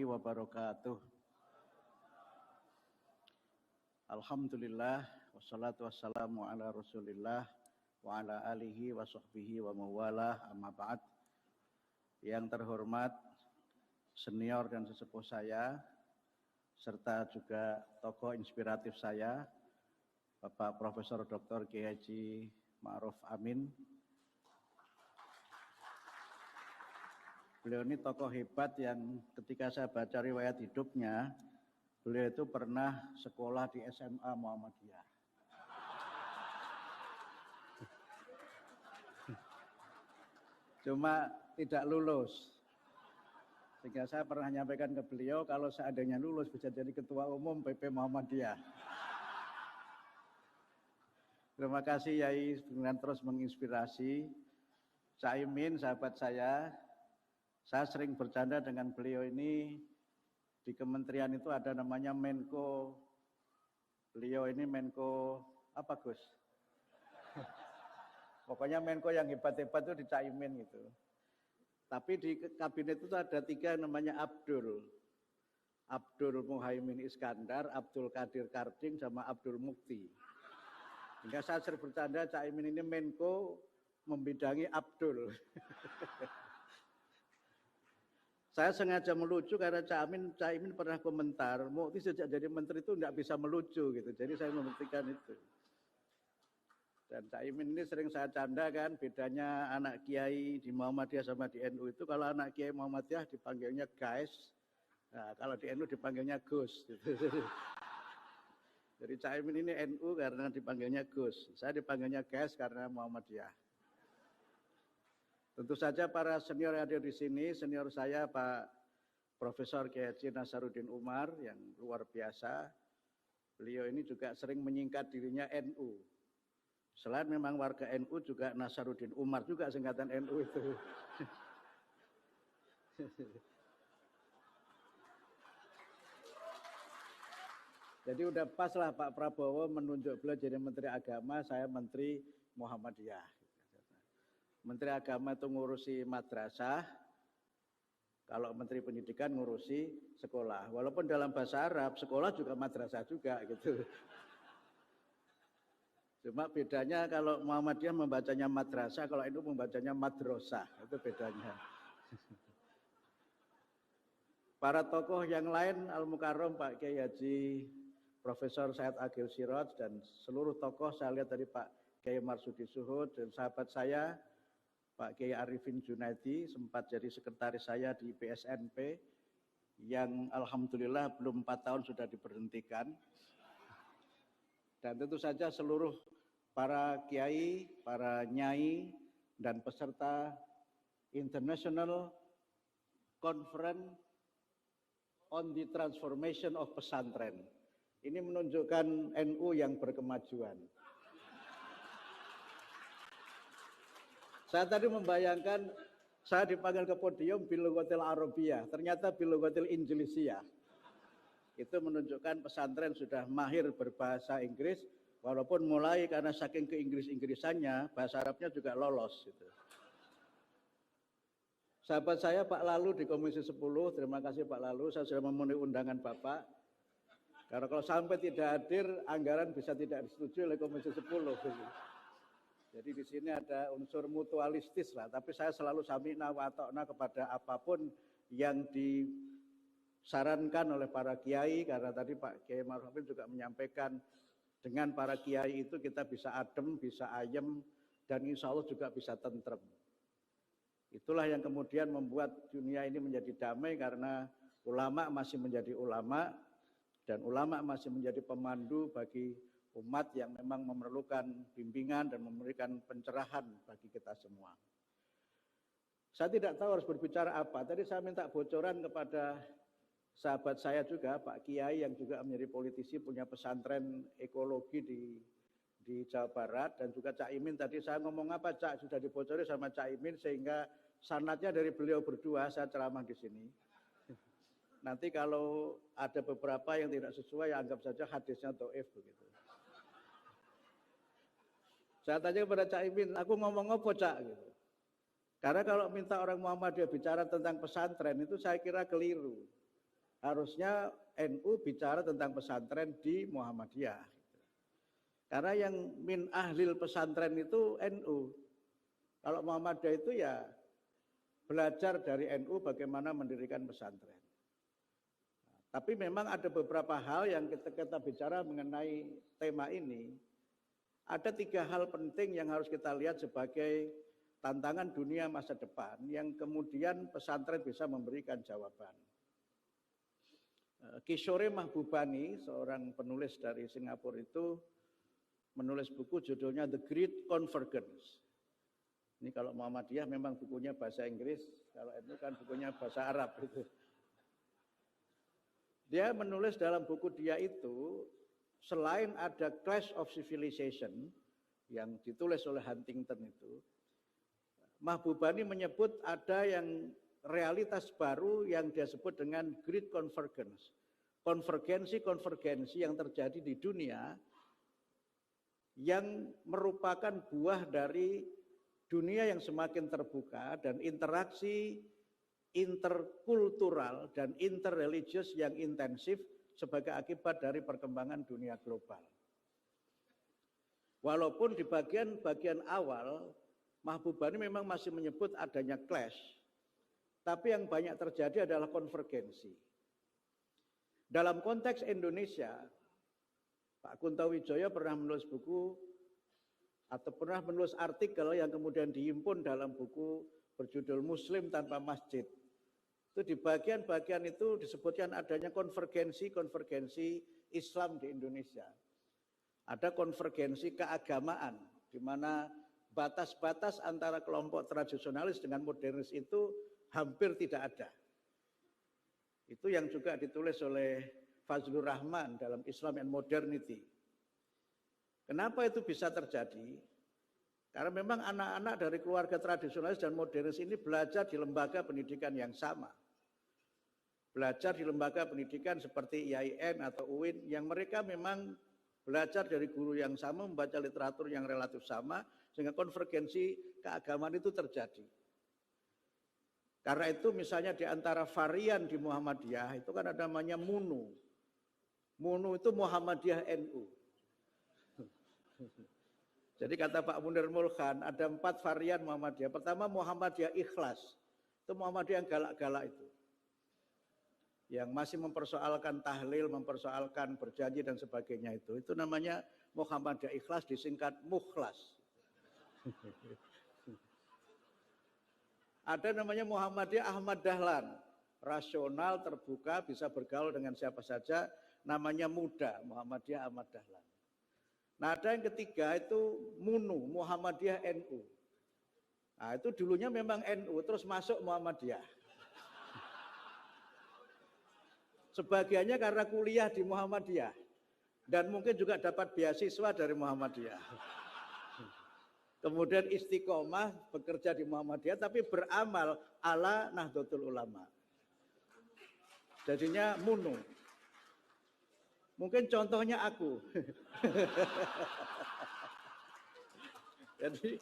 wabarakatuh. Alhamdulillah, wassalatu wassalamu ala rasulillah wa ala alihi wa sahbihi wa mawalah, amma ba'd. Yang terhormat senior dan sesepuh saya, serta juga tokoh inspiratif saya, Bapak Profesor Dr. Kiai Haji Ma'ruf Amin. Beliau ini tokoh hebat yang ketika saya baca riwayat hidupnya, beliau itu pernah sekolah di SMA Muhammadiyah. Cuma tidak lulus. Sehingga saya pernah menyampaikan ke beliau kalau seandainya lulus bisa jadi ketua umum PP Muhammadiyah. Terima kasih Yai dengan terus menginspirasi. Caimin sahabat saya sering bercanda dengan beliau ini. Di kementerian itu ada namanya Menko. Beliau ini Menko apa Gus? Pokoknya Menko yang hebat-hebat itu di Caimin gitu. Tapi di kabinet itu ada 3 namanya Abdul. Abdul Muhaimin Iskandar, Abdul Qadir Karding, sama Abdul Mukti. Hingga saya sering bercanda Caimin ini Menko membidangi Abdul. Saya sengaja melucu karena Caimin pernah komentar, Mukti sejak jadi menteri itu tidak bisa melucu gitu. Jadi saya membuktikan itu. Dan Caimin ini sering saya canda kan, bedanya anak kiai di Muhammadiyah sama di NU itu, kalau anak kiai Muhammadiyah dipanggilnya guys, nah, kalau di NU dipanggilnya Gus. Gitu. Jadi Caimin ini NU karena dipanggilnya Gus, saya dipanggilnya guys karena Muhammadiyah. Tentu saja para senior yang ada di sini, senior saya Pak Profesor Kiai Haji Nasaruddin Umar yang luar biasa. Beliau ini juga sering menyingkat dirinya NU. Selain memang warga NU juga Nasaruddin Umar juga singkatan NU itu. Jadi udah pas lah Pak Prabowo menunjuk beliau jadi Menteri Agama, saya Menteri Muhammadiyah. Menteri Agama itu ngurusi madrasah, kalau Menteri Pendidikan ngurusi sekolah. Walaupun dalam bahasa Arab, sekolah juga madrasah juga gitu. Cuma bedanya kalau Muhammadiyah membacanya madrasah, kalau itu membacanya madrosah, itu bedanya. Para tokoh yang lain, Al-Mukarram, Pak Kiai Haji Profesor Said Agil Siraj, dan seluruh tokoh, saya lihat tadi Pak Kiai Marsudi Suhud, dan sahabat saya, Pak Kiai Arifin Junaidi, sempat jadi sekretaris saya di PSNP, yang alhamdulillah belum 4 tahun sudah diberhentikan. Dan tentu saja seluruh para kiai, para nyai, dan peserta International Conference on the Transformation of Pesantren. Ini menunjukkan NU yang berkemajuan. Saya tadi membayangkan saya dipanggil ke podium bilughatil Arabiyah, ternyata bilughatil Injilisiyah. Itu menunjukkan pesantren sudah mahir berbahasa Inggris, walaupun mulai karena saking ke-Inggris-Inggrisannya, bahasa Arabnya juga lolos. Gitu. Sahabat saya Pak Lalu di Komisi 10, terima kasih Pak Lalu, saya sudah memenuhi undangan Bapak. Karena kalau sampai tidak hadir, anggaran bisa tidak disetujui oleh Komisi 10. Jadi di sini ada unsur mutualistis lah, tapi saya selalu sami'na wa ata'na kepada apapun yang disarankan oleh para kiai, karena tadi Pak Kiai Ma'ruf Amin juga menyampaikan dengan para kiai itu kita bisa adem, bisa ayem, dan insya Allah juga bisa tentrem. Itulah yang kemudian membuat dunia ini menjadi damai, karena ulama masih menjadi ulama, dan ulama masih menjadi pemandu bagi umat yang memang memerlukan bimbingan dan memberikan pencerahan bagi kita semua. Saya tidak tahu harus berbicara apa. Tadi saya minta bocoran kepada sahabat saya juga, Pak Kiai yang juga menjadi politisi, punya pesantren ekologi di Jawa Barat, dan juga Cak Imin. Tadi saya ngomong apa Cak, sudah dibocori sama Cak Imin, sehingga sanadnya dari beliau berdua saya ceramah di sini. Nanti kalau ada beberapa yang tidak sesuai, ya anggap saja hadisnya dhaif begitu. Saya tanya kepada Cak Imin, aku ngomong apa Cak? Gitu. Karena kalau minta orang Muhammadiyah bicara tentang pesantren itu saya kira keliru. harusnya NU bicara tentang pesantren di Muhammadiyah. Karena yang min ahlil pesantren itu NU. Kalau Muhammadiyah itu ya belajar dari NU bagaimana mendirikan pesantren. Tapi memang ada beberapa hal yang kita bicara mengenai tema ini. Ada 3 hal penting yang harus kita lihat sebagai tantangan dunia masa depan yang kemudian pesantren bisa memberikan jawaban. Kishore Mahbubani, seorang penulis dari Singapura itu menulis buku judulnya The Great Convergence. Ini kalau Muhammadiyah memang bukunya bahasa Inggris, kalau NU kan bukunya bahasa Arab itu. Dia menulis dalam buku dia itu, selain ada Clash of Civilization yang ditulis oleh Huntington itu, Mahbubani menyebut ada yang realitas baru yang dia sebut dengan Great Convergence. Konvergensi yang terjadi di dunia yang merupakan buah dari dunia yang semakin terbuka dan interaksi interkultural dan interreligious yang intensif sebagai akibat dari perkembangan dunia global. Walaupun di bagian awal Mahbubani memang masih menyebut adanya clash, tapi yang banyak terjadi adalah konvergensi. Dalam konteks Indonesia, Pak Kunto Wijoyo pernah menulis buku atau pernah menulis artikel yang kemudian dihimpun dalam buku berjudul Muslim Tanpa Masjid. Itu di bagian-bagian itu disebutkan adanya konvergensi Islam di Indonesia. Ada konvergensi keagamaan, di mana batas-batas antara kelompok tradisionalis dengan modernis itu hampir tidak ada. Itu yang juga ditulis oleh Fazlur Rahman dalam Islam and Modernity. Kenapa itu bisa terjadi? Karena memang anak-anak dari keluarga tradisionalis dan modernis ini belajar di lembaga pendidikan yang sama. Belajar di lembaga pendidikan seperti IAIN atau UIN yang mereka memang belajar dari guru yang sama, membaca literatur yang relatif sama, sehingga konvergensi keagamaan itu terjadi. Karena itu misalnya di antara varian di Muhammadiyah itu kan ada namanya MUNU. MUNU itu Muhammadiyah NU. Jadi kata Pak Munir Mulkhan, ada 4 varian Muhammadiyah. Pertama Muhammadiyah ikhlas, itu Muhammadiyah yang galak-galak itu. Yang masih mempersoalkan tahlil, mempersoalkan berjanji dan sebagainya itu. Itu namanya Muhammadiyah ikhlas, disingkat Mukhlas. Ada namanya Muhammadiyah Ahmad Dahlan, rasional, terbuka, bisa bergaul dengan siapa saja, namanya muda, Muhammadiyah Ahmad Dahlan. Nah ada yang ketiga itu MUNU, Muhammadiyah NU. Nah itu dulunya memang NU, terus masuk Muhammadiyah. Sebagiannya karena kuliah di Muhammadiyah. Dan mungkin juga dapat beasiswa dari Muhammadiyah. Kemudian istiqomah bekerja di Muhammadiyah, tapi beramal ala Nahdlatul Ulama. Jadinya MUNU. Mungkin contohnya aku. Jadi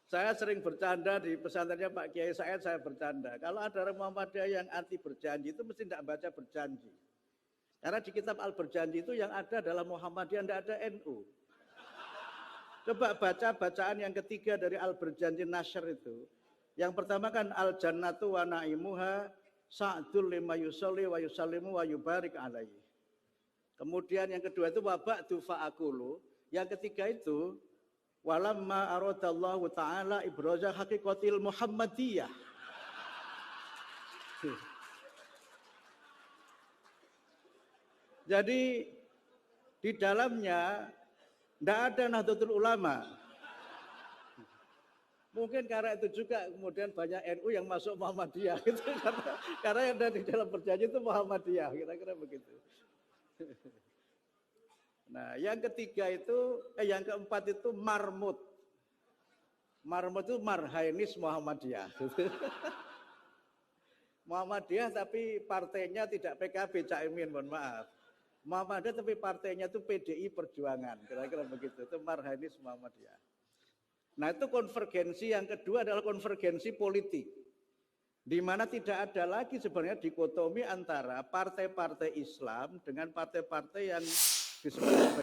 saya sering bercanda di pesantrennya Pak Kiai Said, saya bercanda. Kalau ada orang Muhammadiyah yang anti berjanji itu mesti tidak baca berjanji. Karena di kitab Al-Berjanji itu yang ada adalah Muhammadiyah, tidak ada NU. Coba baca bacaan yang ketiga dari Al-Berjanji Nashr itu. Yang pertama kan Al-Jannatu wa na'imuha sa'dul lima yusolli wa yusallimu wa yubarik alaihi. Kemudian yang kedua itu waba'du fa'akulu. Yang ketiga itu walamma aradallahu ta'ala ibraza haqiqatil Muhammadiyah. Jadi di dalamnya tidak ada Nahdlatul Ulama. Mungkin karena itu juga kemudian banyak NU yang masuk Muhammadiyah. Gitu. Karena yang ada di dalam berjanji itu Muhammadiyah. Kira-kira begitu. Nah, yang ketiga itu, yang keempat itu Marmut. Marmut itu Marhainis Muhammadiyah. Muhammadiyah tapi partainya tidak PKB, Caimin, mohon maaf. Muhammadiyah tapi partainya itu PDI Perjuangan, kira-kira begitu. Itu Marhainis Muhammadiyah. Nah, itu konvergensi yang kedua adalah konvergensi politik. di mana tidak ada lagi sebenarnya dikotomi antara partai-partai Islam dengan partai-partai yang disebut